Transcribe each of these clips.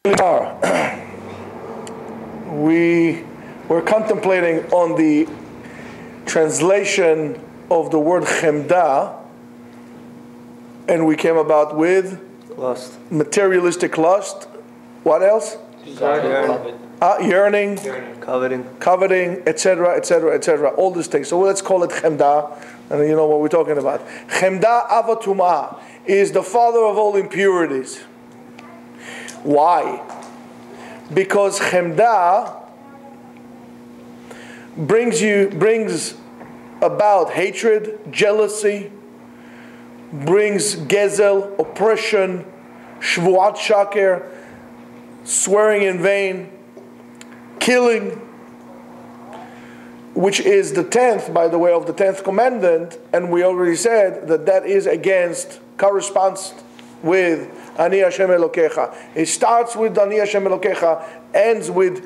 We were contemplating on the translation of the word chemda, and we came about with lust, materialistic lust. What else? Yearning, coveting, etc., etc., etc. All these things. So let's call it chemda, and you know what we're talking about. Chemda avatuma is the father of all impurities. Why? Because chemda brings about hatred, jealousy, brings gezel, oppression, shvuat shaker, swearing in vain, killing, which is the 10th, by the way, of the 10th commandment, and we already said that that is corresponds with Ani Hashem Elokecha. It starts with Ani Hashem Elokecha, ends with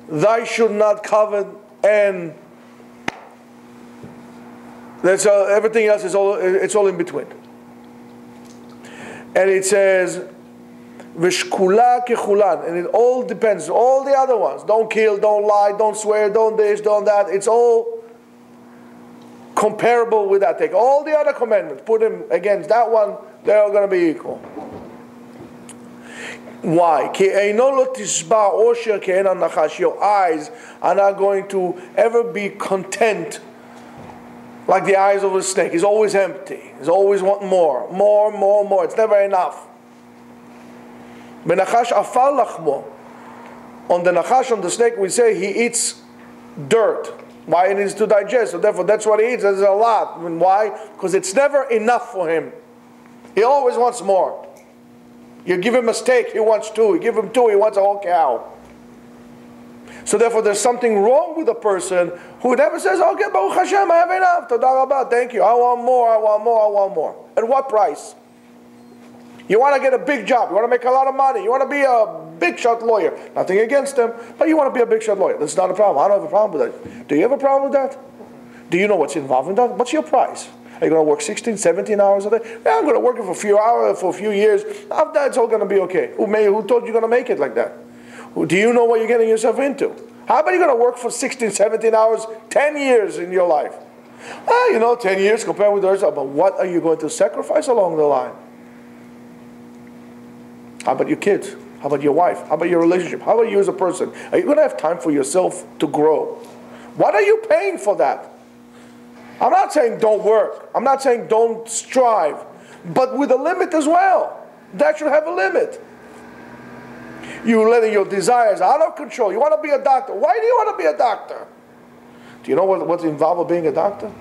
Thou should not covet, and that's everything else is all in between. And it says V'shkula kechulan, and it all depends. All the other ones: don't kill, don't lie, don't swear, don't this, don't that. It's all comparable with that. Take all the other commandments, put them against that one. They're all going to be equal. Why? Your eyes are not going to ever be content like the eyes of a snake. It's always empty. It's always wanting more. It's never enough. On the nachash, on the snake, we say he eats dirt. Why? It needs to digest. So therefore, that's what he eats. That's a lot. And why? Because it's never enough for him. He always wants more. You give him a steak, he wants two. You give him two, he wants a whole cow. So therefore, there's something wrong with a person who never says, okay, Baruch Hashem, I have enough. Toda Rabah, thank you. I want more, I want more, I want more. At what price? You want to get a big job. You want to make a lot of money. You want to be a big shot lawyer. Nothing against them, but you want to be a big shot lawyer. That's not a problem. I don't have a problem with that. Do you have a problem with that? Do you know what's involved in that? What's your price? Are you going to work 16, 17 hours a day? Yeah, I'm going to work it for a few hours, for a few years. After that, it's all going to be okay. Who told you you're going to make it like that? Do you know what you're getting yourself into? How about you going to work for 16, 17 hours, 10 years in your life? 10 years compared with the rest. But what are you going to sacrifice along the line? How about your kids? How about your wife? How about your relationship? How about you as a person? Are you going to have time for yourself to grow? What are you paying for that? I'm not saying don't work. I'm not saying don't strive. But with a limit as well. That should have a limit. You're letting your desires out of control. You want to be a doctor. Why do you want to be a doctor? Do you know what's involved with being a doctor?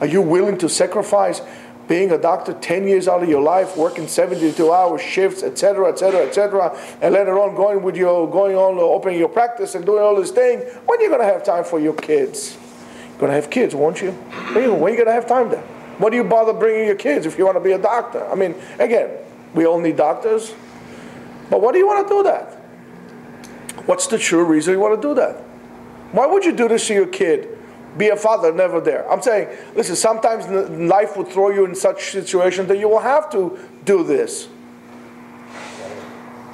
Are you willing to sacrifice being a doctor 10 years out of your life, working 72-hour shifts, etc., etc., etc., and later on going on opening your practice and doing all this thing? When are you going to have time for your kids? You're going to have kids, won't you? When are you going to have time then? What do you bother bringing your kids if you want to be a doctor? I mean, again, we all need doctors. But what do you want to do that? What's the true reason you want to do that? Why would you do this to your kid? Be a father, never there. I'm saying, listen, sometimes life will throw you in such situations that you will have to do this.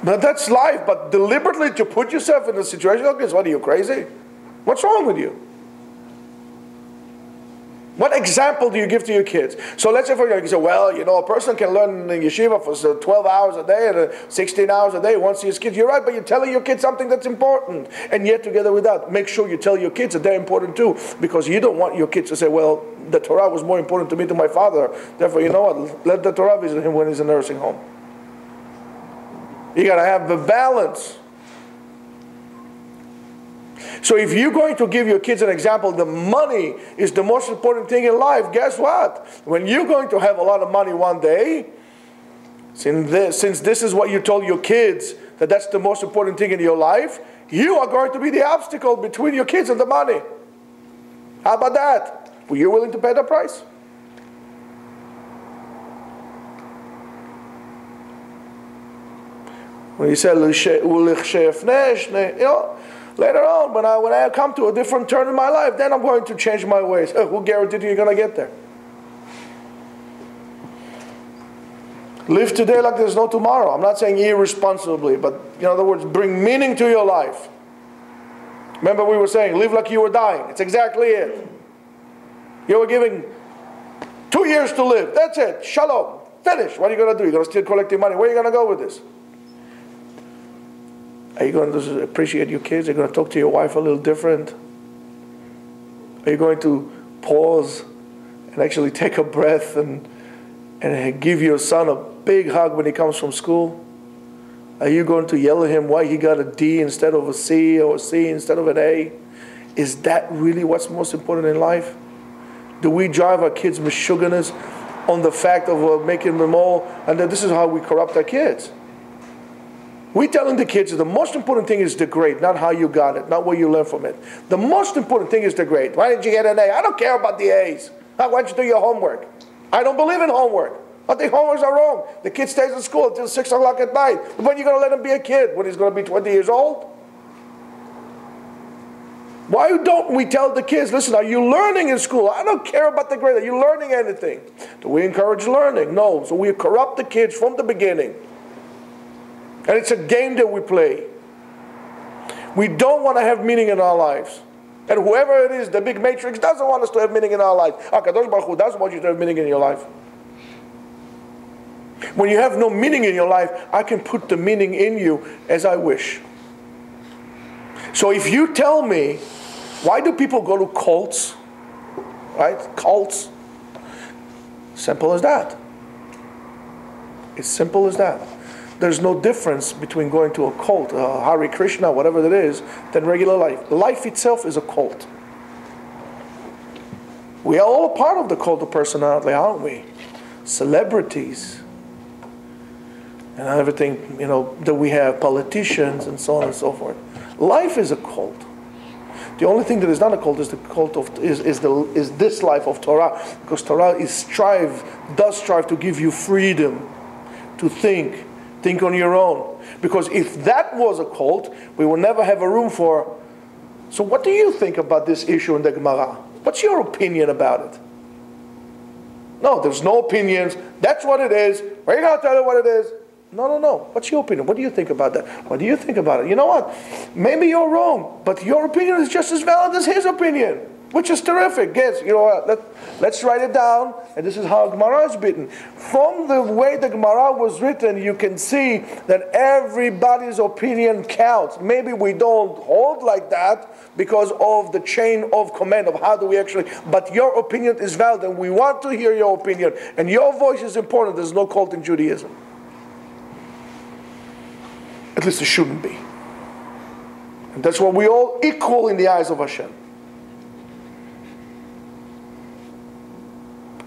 But that's life. But deliberately to put yourself in a situation like this, what are you, crazy? What's wrong with you? What example do you give to your kids? So let's say, for example, you say, well, a person can learn in Yeshiva for 12 hours a day and 16 hours a day once he's kids. You're right, but you're telling your kids something that's important. And yet, together with that, make sure you tell your kids that they're important too, because you don't want your kids to say, well, the Torah was more important to me than my father. Therefore, you know what? Let the Torah visit him when he's in a nursing home. You got to have the balance. So if you're going to give your kids an example, the money is the most important thing in life, guess what? When you're going to have a lot of money one day, since this is what you told your kids, that's the most important thing in your life, you are going to be the obstacle between your kids and the money. How about that? Were you willing to pay the price? When you say, later on, when I come to a different turn in my life, then I'm going to change my ways. Who guaranteed you're going to get there? Live today like there's no tomorrow. I'm not saying irresponsibly, but in other words, bring meaning to your life. Remember we were saying, live like you were dying. It's exactly it. You were giving 2 years to live. That's it. Shalom. Finish. What are you going to do? You're going to still collect your money. Where are you going to go with this? Are you going to appreciate your kids? Are you going to talk to your wife a little different? Are you going to pause and actually take a breath and give your son a big hug when he comes from school? Are you going to yell at him why he got a D instead of a C or a C instead of an A? Is that really what's most important in life? Do we drive our kids mishuganas on the fact of making them all, and that this is how we corrupt our kids? We're telling the kids that the most important thing is the grade, not how you got it, not what you learned from it. The most important thing is the grade. Why did you get an A? I don't care about the A's. Why don't you do your homework? I don't believe in homework. I think homeworks are wrong. The kid stays in school until 6 o'clock at night. When are you going to let him be a kid? When he's going to be 20 years old? Why don't we tell the kids, listen, are you learning in school? I don't care about the grade. Are you learning anything? Do we encourage learning? No. So we corrupt the kids from the beginning. And it's a game that we play. We don't want to have meaning in our lives. And whoever it is, the big matrix, doesn't want us to have meaning in our life. HaKadosh Baruch Hu doesn't want you to have meaning in your life. When you have no meaning in your life, I can put the meaning in you as I wish. So if you tell me, why do people go to cults? Right? Cults. Simple as that. It's simple as that. There's no difference between going to a cult, Hare Krishna, whatever it is, than regular life. Life itself is a cult. We are all a part of the cult of personality, aren't we? Celebrities. And everything, that we have, politicians and so on and so forth. Life is a cult. The only thing that is not a cult is the cult of is this life of Torah, because Torah does strive to give you freedom to think on your own. Because if that was a cult, we will never have a room for. So what do you think about this issue in the Gemara? What's your opinion about it? No, there's no opinions. That's what it is. We're going to tell you what it is. No. What's your opinion? What do you think about that? What do you think about it? You know what? Maybe you're wrong, but your opinion is just as valid as his opinion, which is terrific. Yes, you know what? Let's write it down, and this is how Gemara is written. From the way the Gemara was written, you can see that everybody's opinion counts. Maybe we don't hold like that because of the chain of command of how do we actually, but your opinion is valid, and we want to hear your opinion, and your voice is important. There's no cult in Judaism. At least it shouldn't be. And that's why we're all equal in the eyes of Hashem.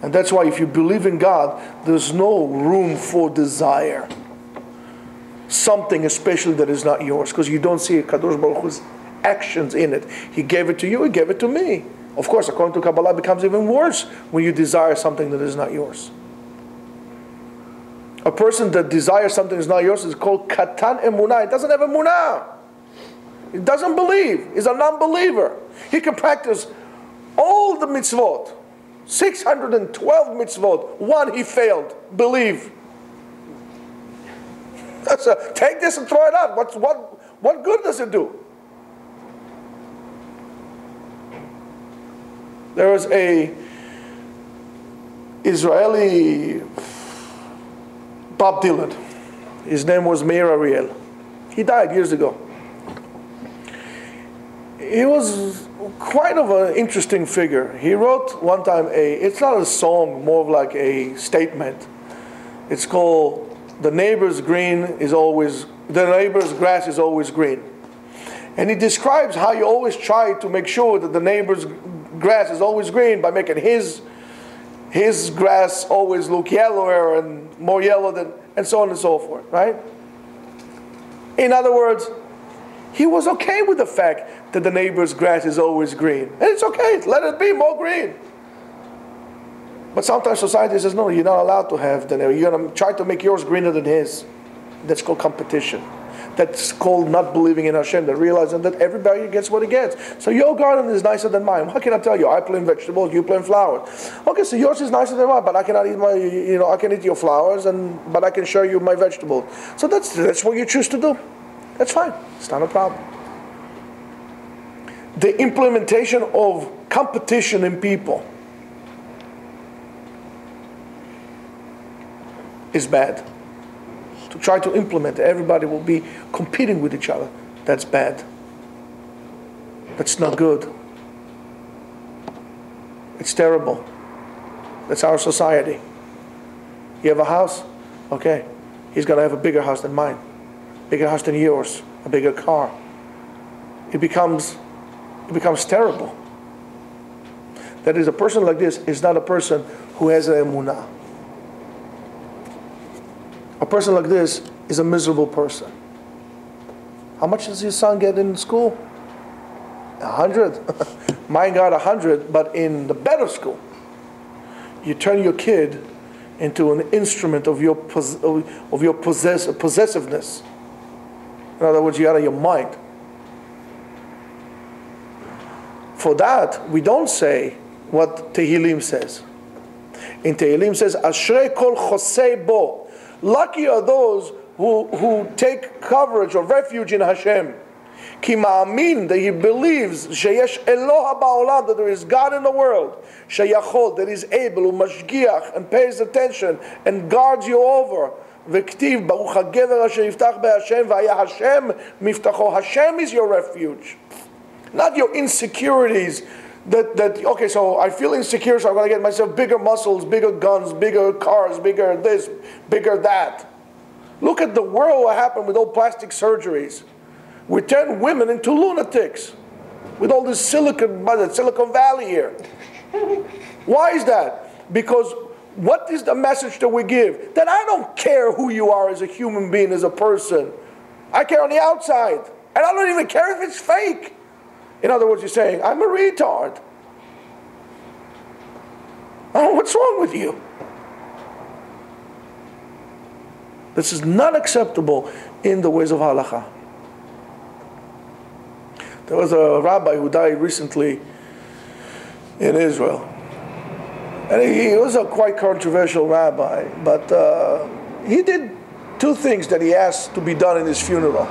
And that's why if you believe in God, there's no room for desire. Something especially that is not yours, because you don't see Kadosh Baruch Hu's actions in it. He gave it to you, He gave it to me. Of course, according to Kabbalah, it becomes even worse when you desire something that is not yours. A person that desires something that is not yours is called Katan Emunah. It doesn't have Emunah. It doesn't believe. He's a non-believer. He can practice all the mitzvot. 612 mitzvot. One he failed. Believe. Take this and throw it out. What good does it do? There was a Israeli Bob Dylan. His name was Meir Ariel. He died years ago. He was quite of an interesting figure. He wrote one time it's not a song, more of like a statement. It's called the neighbor's grass is always green. And he describes how you always try to make sure that the neighbor's grass is always green by making his grass always look yellower and more yellow than, and so on and so forth, right? In other words, he was okay with the fact that the neighbor's grass is always green. And it's okay, let it be more green. But sometimes society says, no, you're not allowed to have the neighbor. You're going to try to make yours greener than his. That's called competition. That's called not believing in Hashem, that realizing that everybody gets what he gets. So your garden is nicer than mine. What can I tell you? I plant vegetables, you plant flowers. Okay, so yours is nicer than mine, but I cannot eat I can eat your flowers, but I can share you my vegetables. So that's what you choose to do. That's fine. It's not a problem. The implementation of competition in people is bad. To try to implement, everybody will be competing with each other. That's bad. That's not good. It's terrible. That's our society. You have a house? Okay. He's going to have a bigger house than mine. Bigger house than yours. A bigger car. It becomes terrible. That is, a person like this is not a person who has an emunah. A person like this is a miserable person. How much does your son get in school? 100. Mine got 100, but in the better school. You turn your kid into an instrument of your possessiveness. In other words, you're out of your mind. For that, we don't say what Tehillim says. In Tehillim it says, Ashrei kol chosei bo. Lucky are those who take coverage or refuge in Hashem. Ki ma'amin, that he believes, sheyesh Eloha ba'olam, that there is God in the world, sheyachol, that is able, umashgiach, and pays attention, and guards you over. V'ktiv, baruch ha'gever asher yiftach be'Hashem, v'haya Hashem miftacho. Hashem is your refuge. Not your insecurities. Okay, so I feel insecure, so I'm going to get myself bigger muscles, bigger guns, bigger cars, bigger this, bigger that. Look at the world, what happened with all plastic surgeries. We turn women into lunatics with all this Silicon Valley here. Why is that? Because what is the message that we give? That I don't care who you are as a human being, as a person. I care on the outside. And I don't even care if it's fake. In other words, you're saying, I'm a retard. Oh, what's wrong with you? This is not acceptable in the ways of halakha. There was a rabbi who died recently in Israel. And he was a quite controversial rabbi, but he did two things that he asked to be done in his funeral.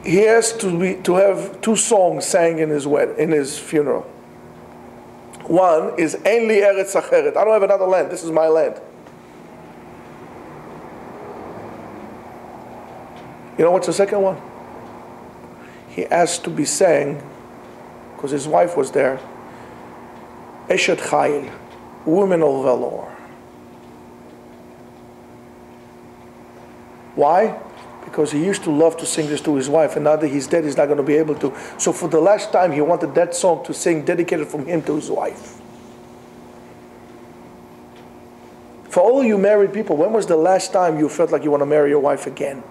He asked to have two songs sang in his funeral. One is Ein li eretz acheret. I don't have another land. This is my land. You know what's the second one? He asked to be sang, because his wife was there, Eshet Chayil, women of valor. Why? Because he used to love to sing this to his wife, and now that he's dead, he's not going to be able to. So for the last time, he wanted that song to sing, dedicated from him to his wife. For all you married people, when was the last time you felt like you want to marry your wife again?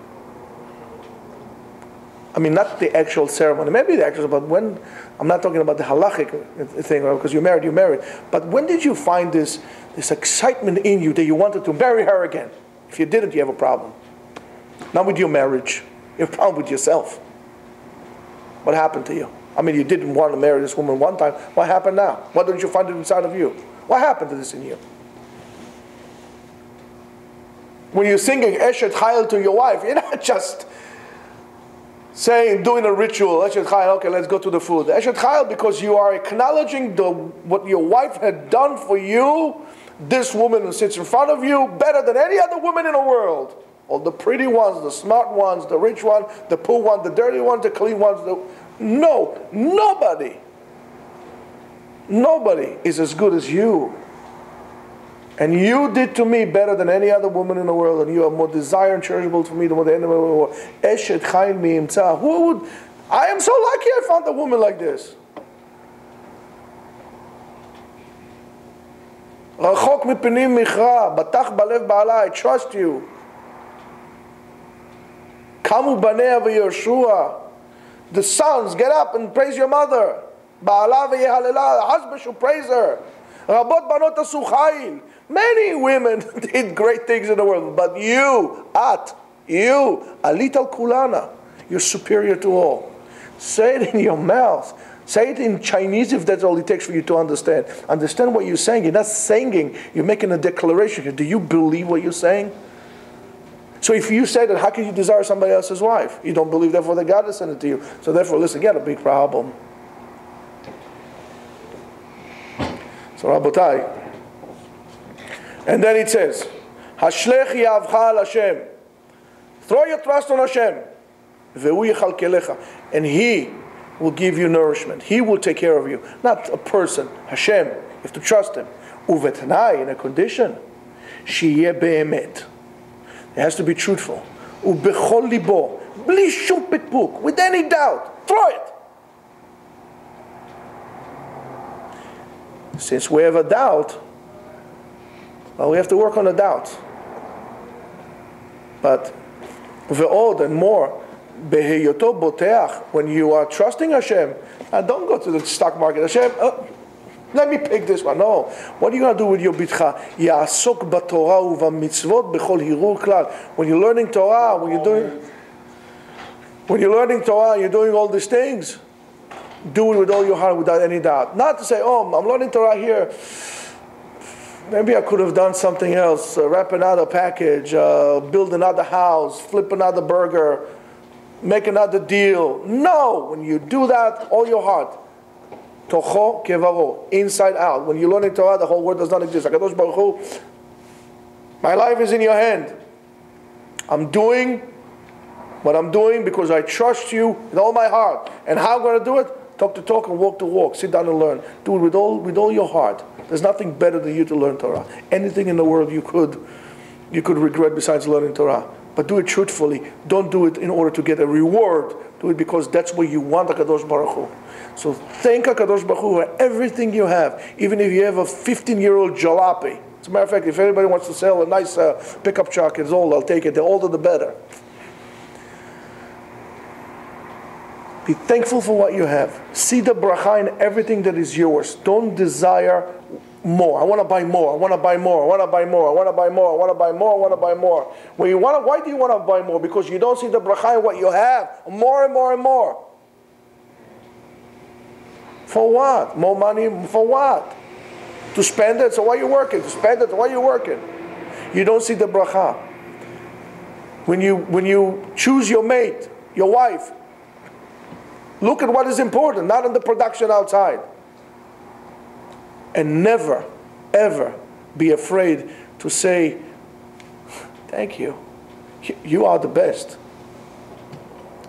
I mean, not the actual ceremony, maybe the actual, but when, I'm not talking about the halachic thing, because you're married. But when did you find this excitement in you that you wanted to marry her again? If you didn't, you have a problem. Not with your marriage. You have a problem with yourself. What happened to you? I mean, you didn't want to marry this woman one time. What happened now? Why don't you find it inside of you? What happened to this in you? When you're singing Eshet Chayil to your wife, you're not just doing a ritual, Eshet Chayil, okay, let's go to the food. Eshet Chayil, because you are acknowledging what your wife had done for you, this woman who sits in front of you, better than any other woman in the world. All the pretty ones, the smart ones, the rich ones, the poor ones, the dirty ones, the clean ones. No, nobody is as good as you. And you did to me better than any other woman in the world, and you are more desirable and cherishable to me than any other woman in the world. Eshet Chayil mi'imtza. I am so lucky I found a woman like this. Rachok mipenim michra, batach balev ba'ala, I trust you. Kamu banea v'Yeshua. The sons, get up and praise your mother. Ba'ala v'yehalela, the husband should praise her. Rabot banot asu chayil. Many women did great things in the world, but you, alit al kulana, you're superior to all. Say it in your mouth. Say it in Chinese if that's all it takes for you to understand. Understand what you're saying. You're not singing, you're making a declaration. Do you believe what you're saying? So if you say that, how can you desire somebody else's wife? You don't believe, therefore the God has sent it to you. So therefore, listen, you got a big problem. So Rabotai. And then it says, Hashlech yavcha al Hashem. Throw your trust on Hashem. Ve'u yichalkelecha. And He will give you nourishment. He will take care of you. Not a person. Hashem. You have to trust Him. Uvetnai, in a condition. Sheyeh be'emet. It has to be truthful. Ubechol libo. Bli shum pitpuk. With any doubt. Throw it. Since we have a doubt, well, we have to work on the doubt. But ve'od and more, beheyoto boteach, when you are trusting Hashem, don't go to the stock market. Hashem, let me pick this one. No. What are you going to do with your bitcha? Ya'asok b'torah u'v'mitzvot b'chol hirur klal. When you're learning Torah, when you're learning Torah, you're doing all these things, do it with all your heart without any doubt. Not to say, oh, I'm learning Torah here. Maybe I could have done something else, wrap another package, build another house, flip another burger, make another deal. No, when you do that, all your heart, tocho kevaro, inside out. When you learn in Torah, the whole world does not exist. HaKadosh Baruch Hu, my life is in your hand. I'm doing what I'm doing because I trust you with all my heart. And how I'm going to do it? Talk the talk and walk the walk. Sit down and learn. Do it with all your heart. There's nothing better than you to learn Torah. Anything in the world you could regret besides learning Torah. But do it truthfully. Don't do it in order to get a reward. Do it because that's what you want HaKadosh Baruch Hu. So thank HaKadosh Baruch Hu for everything you have. Even if you have a 15-year-old jalopy. As a matter of fact, if anybody wants to sell a nice pickup truck, it's old, I'll take it. The older the better. Be thankful for what you have. See the bracha in everything that is yours. Don't desire more. I want to buy more. I want to buy more. I want to buy more. I want to buy more. I want to buy more. I want to buy more. Why do you want to buy more? Because you don't see the bracha in what you have. More and more and more. For what? More money for what? To spend it, so why are you working? To spend it, so why are you working? You don't see the bracha. When you choose your mate, your wife, look at what is important, not in the production outside. And never, ever be afraid to say, thank you. You are the best.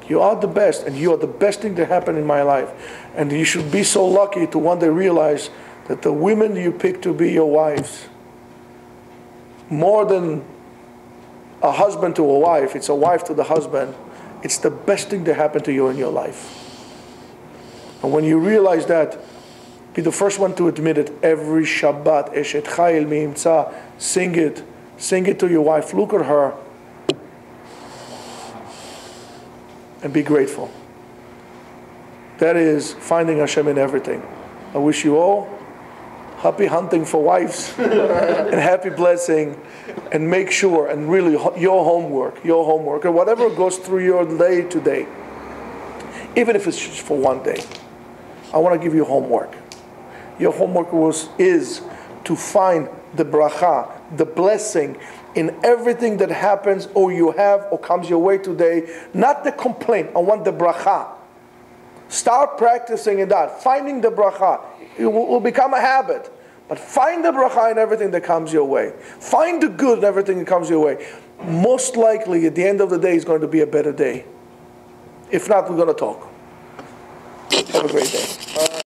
You are the best, and you are the best thing that happened in my life. And you should be so lucky to one day realize that the women you pick to be your wives, more than a husband to a wife, it's a wife to the husband, it's the best thing that happened to you in your life. And when you realize that, be the first one to admit it every Shabbat. Eshet Chayil Mi'imtza. Sing it. Sing it to your wife. Look at her. And be grateful. That is finding Hashem in everything. I wish you all happy hunting for wives and happy blessing. And make sure, and really your homework, and whatever goes through your day today, even if it's just for one day, I want to give you homework. Your homework is to find the bracha, the blessing in everything that happens or you have or comes your way today. Not the complaint. I want the bracha. Start practicing in that. Finding the bracha. It will become a habit. But find the bracha in everything that comes your way. Find the good in everything that comes your way. Most likely, at the end of the day, is going to be a better day. If not, we're going to talk. Have a great day.